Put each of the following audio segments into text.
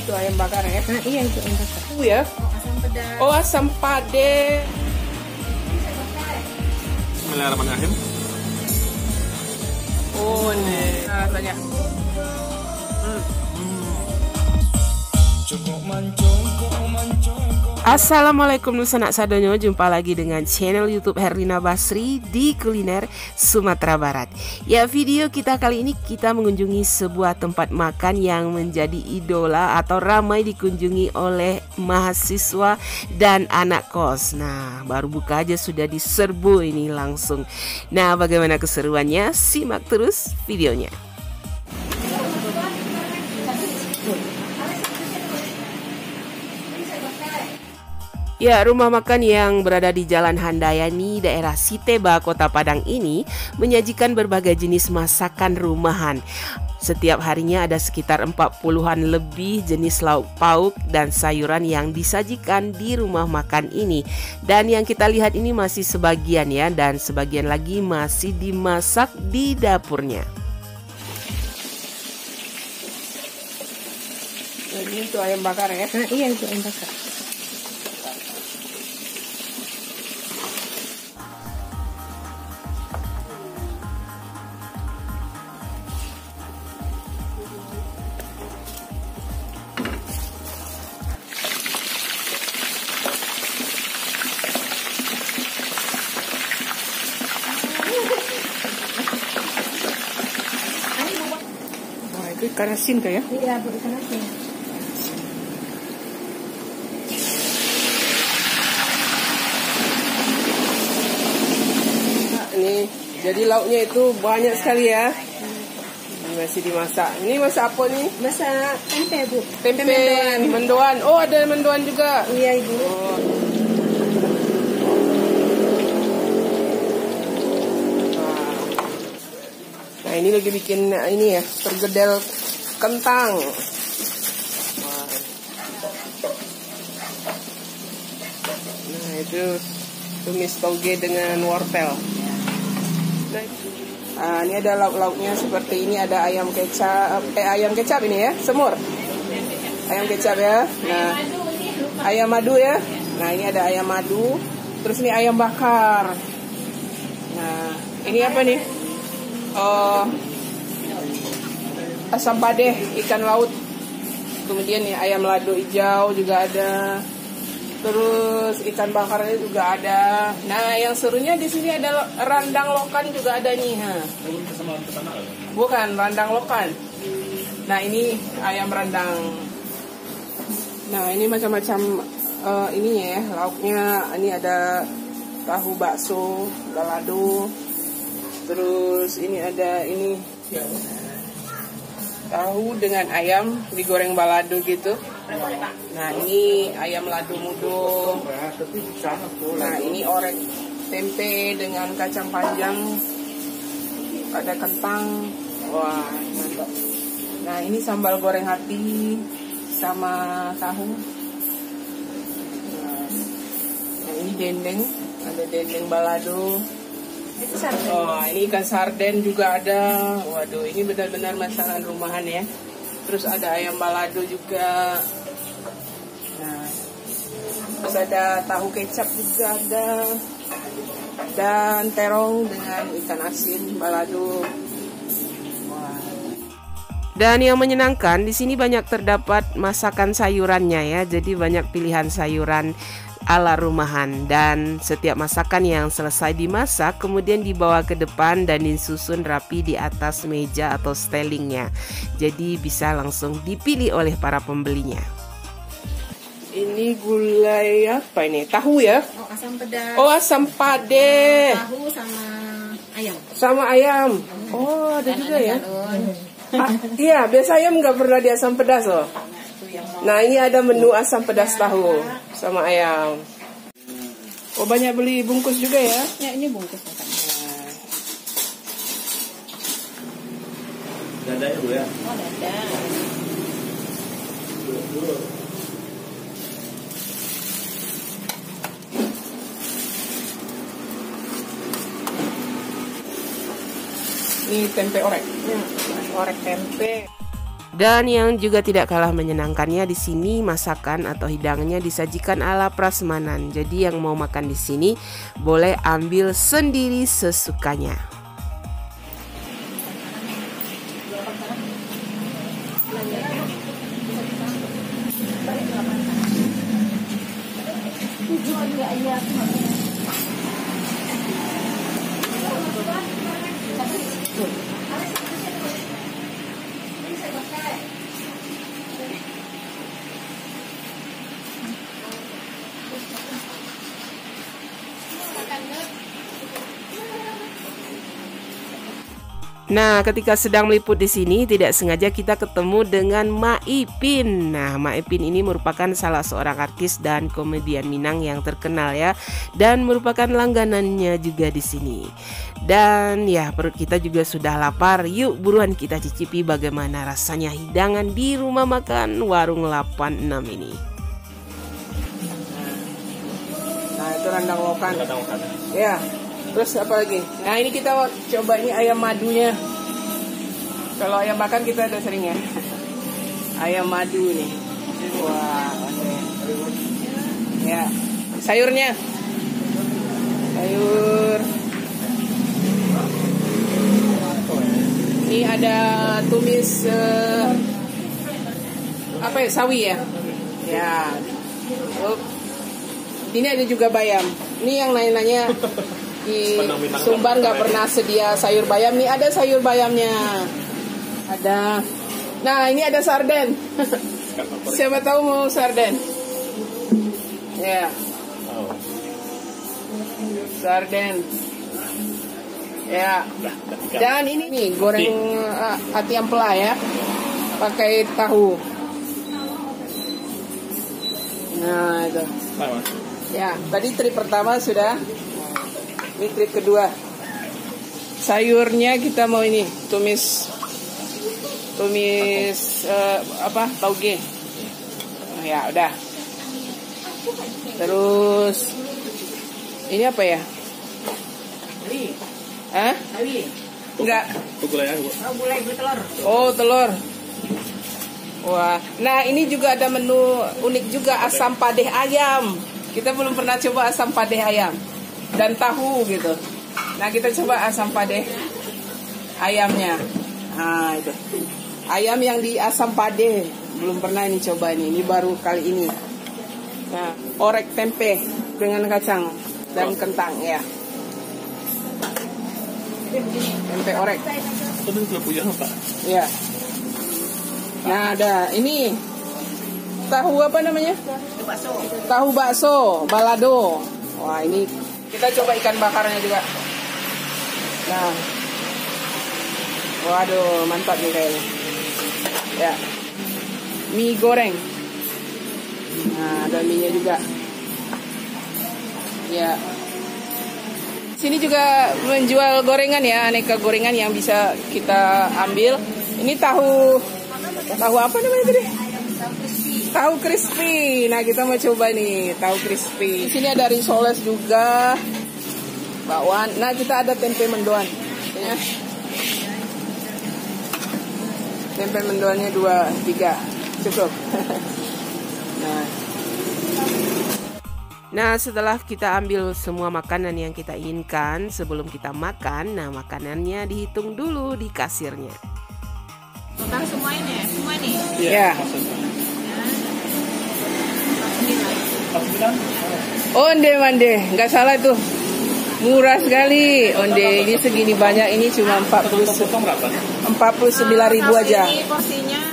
Itu ayam bakar ya? Nah, iya itu ayam bakar. Ya? Asam pedas. Oh, asam pade. Bismillahirrahmanirrahim. Oh, nih. Rasanya. Assalamualaikum Nusanak Sadonyo, jumpa lagi dengan channel YouTube Herlina Basri di kuliner Sumatera Barat. Ya, video kita kali ini kita mengunjungi sebuah tempat makan yang menjadi idola atau ramai dikunjungi oleh mahasiswa dan anak kos. Nah, baru buka aja sudah diserbu ini langsung. Nah, bagaimana keseruannya? Simak terus videonya. Ya, rumah makan yang berada di Jalan Handayani, daerah Siteba, Kota Padang ini menyajikan berbagai jenis masakan rumahan. Setiap harinya ada sekitar 40-an lebih jenis lauk pauk dan sayuran yang disajikan di rumah makan ini. Dan yang kita lihat ini masih sebagian ya, dan sebagian lagi masih dimasak di dapurnya. Ini itu ayam bakar ya? Nah, iya itu ayam bakar. Itu ikan asin kayak? Iya, ikan asin. Ini jadi lauknya itu banyak sekali ya. Ini masih dimasak. Ini masak apa nih? Masak tempe, Bu. Tempe mendoan. mendoan. Oh, ada mendoan juga. Iya, Ibu. Oh. Nah, ini lagi bikin ini ya, pergedel kentang. Wah. Nah, itu tumis toge dengan wortel. Nah, ini ada lauk-lauknya seperti ini, ada ayam kecap ini ya, semur. Ayam kecap ya. Nah, ayam madu ya. Nah, ini ada ayam madu. Terus ini ayam bakar. Nah, ini apa nih? Asam padeh, ikan laut. Kemudian nih ayam lado hijau juga ada. Terus ikan bakarnya juga ada. Nah, yang serunya di sini ada randang lokan juga ada nih. Bukan randang lokan. Nah, ini ayam rendang. Nah, ini macam-macam ininya ya, lauknya. Ini ada tahu bakso, balado. Terus ini ada ini tahu dengan ayam digoreng balado gitu. Nah, ini ayam lado mudo. Nah, ini orek tempe dengan kacang panjang. Ada kentang. Wah, mantap. Nah, ini sambal goreng hati sama tahu. Nah, ini dendeng. Ada dendeng balado. Oh, ini ikan sarden juga ada. Waduh, ini benar-benar masakan rumahan ya. Terus ada ayam balado juga. Nah, terus ada tahu kecap juga ada. Dan terong dengan ikan asin balado. Wah. Dan yang menyenangkan di sini banyak terdapat masakan sayurannya ya. Jadi banyak pilihan sayuran ala rumahan, dan setiap masakan yang selesai dimasak kemudian dibawa ke depan dan disusun rapi di atas meja atau stellingnya. Jadi bisa langsung dipilih oleh para pembelinya. Ini gulai apa ini? Tahu ya? Oh, asam pedas. Oh, asam pade. Tahu sama ayam. Sama ayam. Oh, ada juga ya? Iya, biasa ayam nggak pernah di asam pedas loh. Nah, ini ada menu asam pedas tahu sama ayam. Oh, banyak beli bungkus juga ya? Ya, ini bungkus. Dada ya, Bu ya? Oh, dada. Ini tempe orek. Orek tempe. Dan yang juga tidak kalah menyenangkannya di sini masakan atau hidangannya disajikan ala prasmanan. Jadi yang mau makan di sini boleh ambil sendiri sesukanya. Nah, ketika sedang meliput di sini, tidak sengaja kita ketemu dengan Mak Ipin. Nah, Mak Ipin ini merupakan salah seorang artis dan komedian Minang yang terkenal ya, dan merupakan langganannya juga di sini. Dan ya, perut kita juga sudah lapar. Yuk, buruan kita cicipi bagaimana rasanya hidangan di rumah makan Warung 86 ini. Nah, itu rendang lokan. Ya. Terus apa lagi? Nah, ini kita coba ini ayam madunya. Kalau ayam makan kita udah sering ya. Ayam madu nih. Wah, ya. Sayurnya. Sayur. Ini ada tumis apa ya? Sawi ya. Ya. Ini ada juga bayam. Ini yang nanya-nanya di Sumbar nggak pernah sedia sayur bayam. Nih ada sayur bayamnya. Ada. Nah, ini ada sarden. Siapa tahu mau sarden? Ya. Sarden. Ya. Dan ini nih goreng ati ampela ya. Pakai tahu. Nah, itu. Ya, tadi trip pertama sudah. Ini trip kedua. Sayurnya kita mau ini tumis tauge. Ya udah. Terus ini apa ya? Hah? Enggak. Gulai telur. Oh, telur. Wah. Nah, ini juga ada menu unik juga, asam padeh ayam. Kita belum pernah coba asam padeh ayam. Dan tahu gitu. Nah, kita coba asam padeh ayamnya. Nah, itu. Ayam yang di asam padeh. Belum pernah ini coba ini. Ini baru kali ini. Nah, orek tempe dengan kacang dan kentang ya. Tempe orek. Itu punya apa? Ya. Nah, ada ini tahu apa namanya? Tahu bakso, balado. Wah, ini kita coba ikan bakarnya juga. Nah, waduh, mantap nih kayaknya. Ya, mie goreng. Nah, ada mie-nya juga. Ya. Sini juga menjual gorengan ya, aneka gorengan yang bisa kita ambil. Ini tahu apa namanya tadi? Tahu crispy. Nah, kita mau coba nih tahu crispy. Di sini ada risoles juga, bakwan. Nah, kita ada tempe mendoan. Ya. Tempe mendoannya 2, 3 cukup. Nah, setelah kita ambil semua makanan yang kita inginkan, sebelum kita makan, nah makanannya dihitung dulu di kasirnya. Total semua ini ya? Semua nih? Ya. Onde mande, nggak salah tuh, murah sekali. Onde ini segini banyak, ini cuma 49.000 aja. Ini porsinya.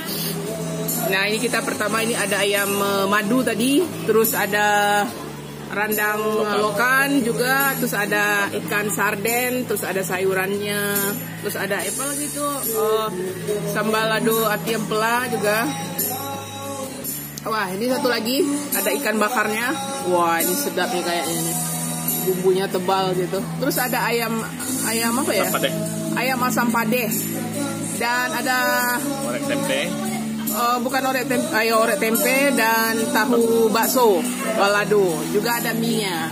Nah, ini kita pertama ini ada ayam madu tadi, terus ada randang lokan juga, terus ada ikan sarden, terus ada sayurannya, terus ada apa lagi tuh, sambal lado ati ampela juga. Wah, ini satu lagi ada ikan bakarnya. Wah, ini sedap nih kayaknya nih. Bumbunya tebal gitu. Terus ada ayam apa ya? Ayam asam padeh. Dan ada orek tempe. Bukan orek tempe dan tahu bakso balado. Juga ada mie-nya.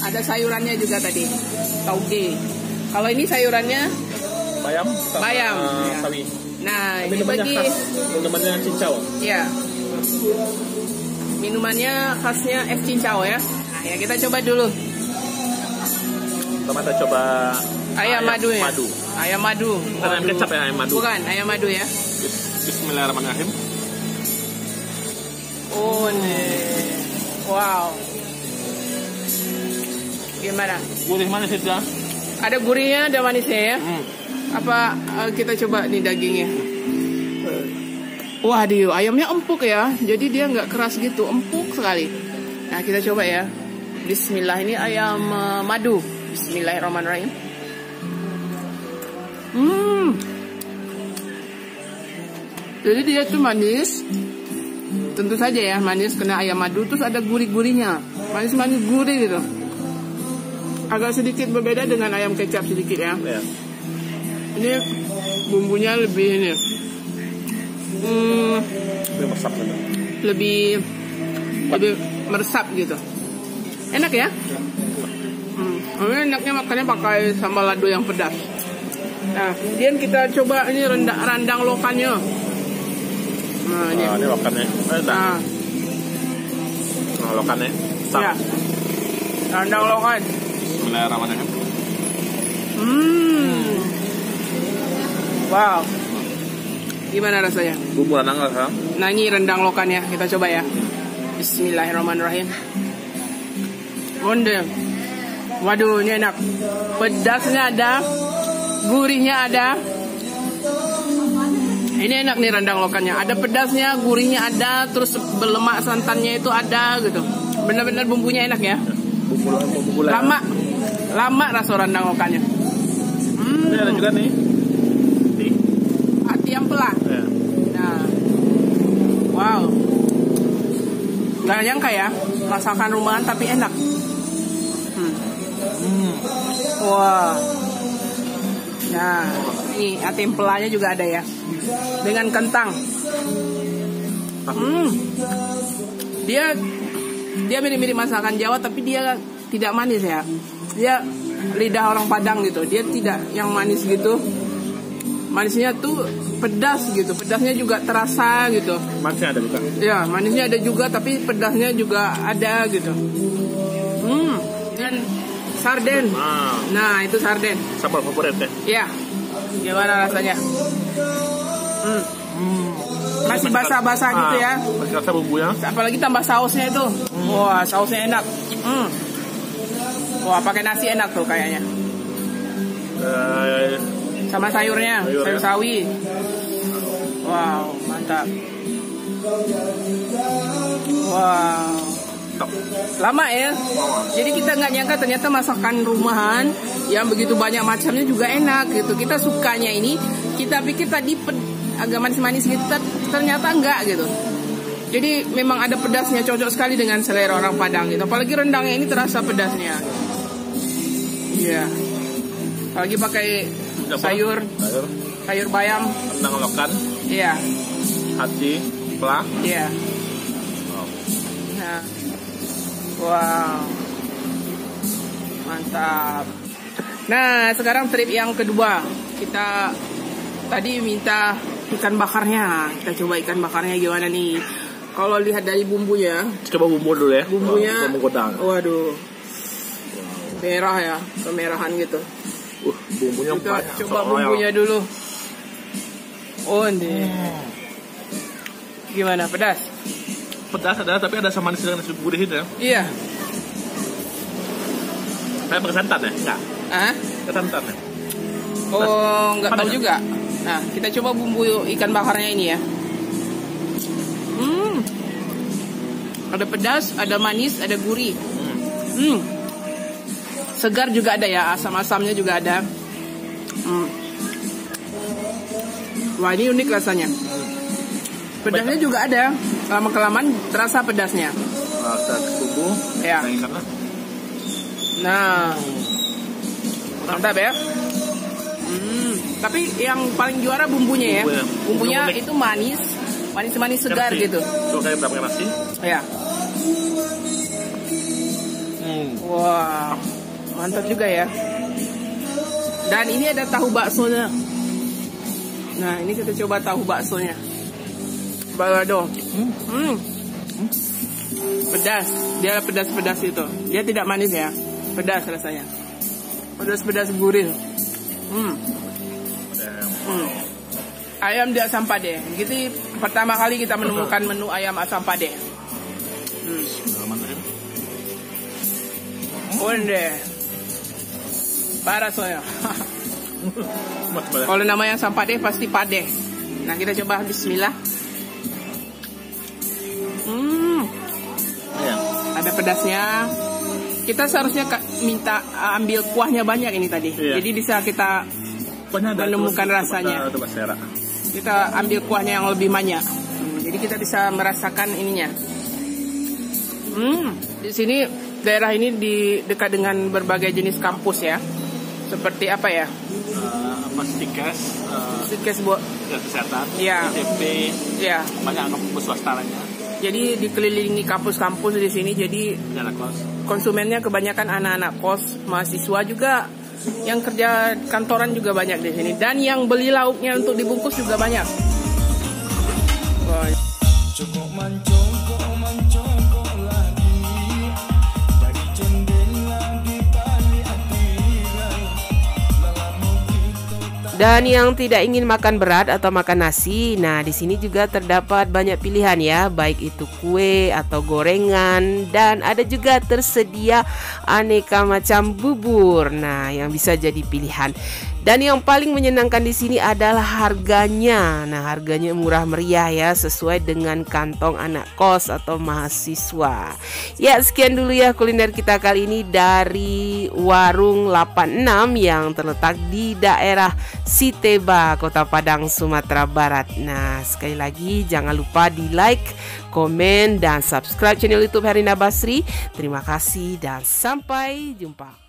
Ada sayurannya juga tadi. Tauge. Kalau ini sayurannya Bayam. Ya. Sawi. Nah, ini Minumannya bagi khas, minumannya cincau. ya. Minumannya khasnya es cincau ya. Nah, ya kita coba dulu. Pertama kita coba Ayam madu ya. Madu. Ayam madu. Bukan ayam Waduh. kecap ya, ayam madu. Bukan, ayam madu ya. Bismillahirrahmanirrahim. Oh, nih. Wow. Gimana? Gurih manis itu ya. Ada gurihnya, ada manisnya ya. Hmm. Apa kita coba nih dagingnya? Waduh, ayamnya empuk ya. Jadi dia nggak keras gitu, empuk sekali. Nah, kita coba ya. Bismillah, ini ayam madu. Bismillahirrahmanirrahim. Jadi dia tuh manis. Tentu saja ya, manis kena ayam madu. Terus ada gurih-gurihnya. Manis-manis gurih gitu. Agak sedikit berbeda dengan ayam kecap sedikit ya. Ya. Ini bumbunya lebih ini. Lebih meresap gitu. Lebih meresap gitu. Enak ya? Ini enaknya makannya pakai sambal lado yang pedas. Nah, kemudian kita coba ini randang lokannya. Nah, ini. Ini lokannya. Nah, Lokannya. ya. Randang lokan. Bismillahirrahmanirrahim. Wow. Gimana rasanya? Bumbu rendang kan? Nah, ini rendang lokannya. Kita coba ya. Bismillahirrahmanirrahim. Onde. Waduh, ini enak. Pedasnya ada, gurihnya ada. Ini enak nih rendang lokannya. Ada pedasnya, gurihnya ada, terus berlemak santannya itu ada gitu. Benar-benar bumbunya enak ya. Bumbu Lama rasa rendang lokannya. Ini ada juga nih. Hati yang pelah. Ya. Nah, wow. Gak nyangka ya, masakan rumahan tapi enak. Wah. Nah, ini hati yang pelahnya juga ada ya. Dengan kentang. Dia mirip-mirip masakan Jawa tapi dia tidak manis ya. Dia lidah orang Padang gitu. Dia tidak yang manis gitu. Manisnya tuh pedas gitu. Pedasnya juga terasa gitu. Manisnya ada juga. Ya, manisnya ada juga tapi pedasnya juga ada gitu. Dan sarden. Nah, itu sarden. Sambal favorit ya. Ya. Gimana rasanya? Masih basah-basah gitu ya. Masih rasa bumbunya. Apalagi tambah sausnya itu. Wah, sausnya enak. Wah, pakai nasi enak tuh kayaknya. Sama sayurnya, sayur sawi. Wow, mantap. Wow. Lama ya. Jadi kita nggak nyangka ternyata masakan rumahan yang begitu banyak macamnya juga enak gitu. Kita sukanya ini, kita pikir tadi agak manis-manis gitu, ternyata enggak gitu. Jadi memang ada pedasnya, cocok sekali dengan selera orang Padang gitu. Apalagi rendangnya ini terasa pedasnya. Iya. Apalagi pakai sayur bayam. Rendang lokan. Iya. Hati pelah. Iya. Nah. Wow. Mantap. Nah, sekarang trip yang kedua. Kita tadi minta ikan bakarnya. Kita coba ikan bakarnya gimana nih. Kalau lihat dari bumbunya. Coba bumbu dulu ya. Bumbunya. Bumbu godang. Waduh. Merah ya. Kemerahan gitu. Bumbunya kita banyak. Coba bumbunya dulu. Oh, nih. Gimana? Pedas? Pedas ada, tapi ada sama manis dengan gurih itu ya. Iya. Kayak pakai santan ya? Enggak. Pakai santan ya? Oh, nggak tahu juga. Nah, kita coba bumbu ikan bakarnya ini ya. Ada pedas, ada manis, ada gurih. Segar juga ada ya, asam-asamnya juga ada. Wah, ini unik rasanya. Pedasnya juga ada. Lama-kelamaan terasa pedasnya. Rasa bumbu. Ya. Nah, mantap ya. Tapi yang paling juara bumbunya ya. Bumbunya itu manis segar gitu. Coba kayak berapa nasi? Ya. Wah, mantap juga ya. Dan ini ada tahu baksonya. Nah, ini kita coba tahu baksonya. Balado. Pedas. Dia pedas-pedas itu. Dia tidak manis ya. Pedas rasanya. Pedas-pedas gurih. Ayam di asam pade. Jadi pertama kali kita menemukan menu ayam asam pade. Onde. Parah soalnya. Kalau namanya asam pade pasti pade. Nah, kita coba bismillah. Ada pedasnya. Kita seharusnya minta ambil kuahnya banyak ini tadi. Jadi bisa kita menemukan rasanya. Kita ambil kuahnya yang lebih banyak. Jadi kita bisa merasakan ininya. Di sini daerah ini dekat dengan berbagai jenis kampus ya. Seperti apa ya? Stikes buat kesehatan. Ya. SMP. Ya. Banyak kampus swasta lainnya. Jadi dikelilingi kampus-kampus di sini. Jadi konsumennya kebanyakan anak-anak kos, mahasiswa juga. Yang kerja kantoran juga banyak di sini, dan yang beli lauknya untuk dibungkus juga banyak. Wah. Dan yang tidak ingin makan berat atau makan nasi, nah di sini juga terdapat banyak pilihan ya, baik itu kue atau gorengan, dan ada juga tersedia aneka macam bubur. Nah, yang bisa jadi pilihan. Dan yang paling menyenangkan di sini adalah harganya. Nah, harganya murah meriah ya, sesuai dengan kantong anak kos atau mahasiswa. Ya, sekian dulu ya kuliner kita kali ini dari Warung 86 yang terletak di daerah Siteba, Kota Padang, Sumatera Barat. Nah, sekali lagi jangan lupa di like, komen, dan subscribe channel YouTube Herina Basri. Terima kasih dan sampai jumpa.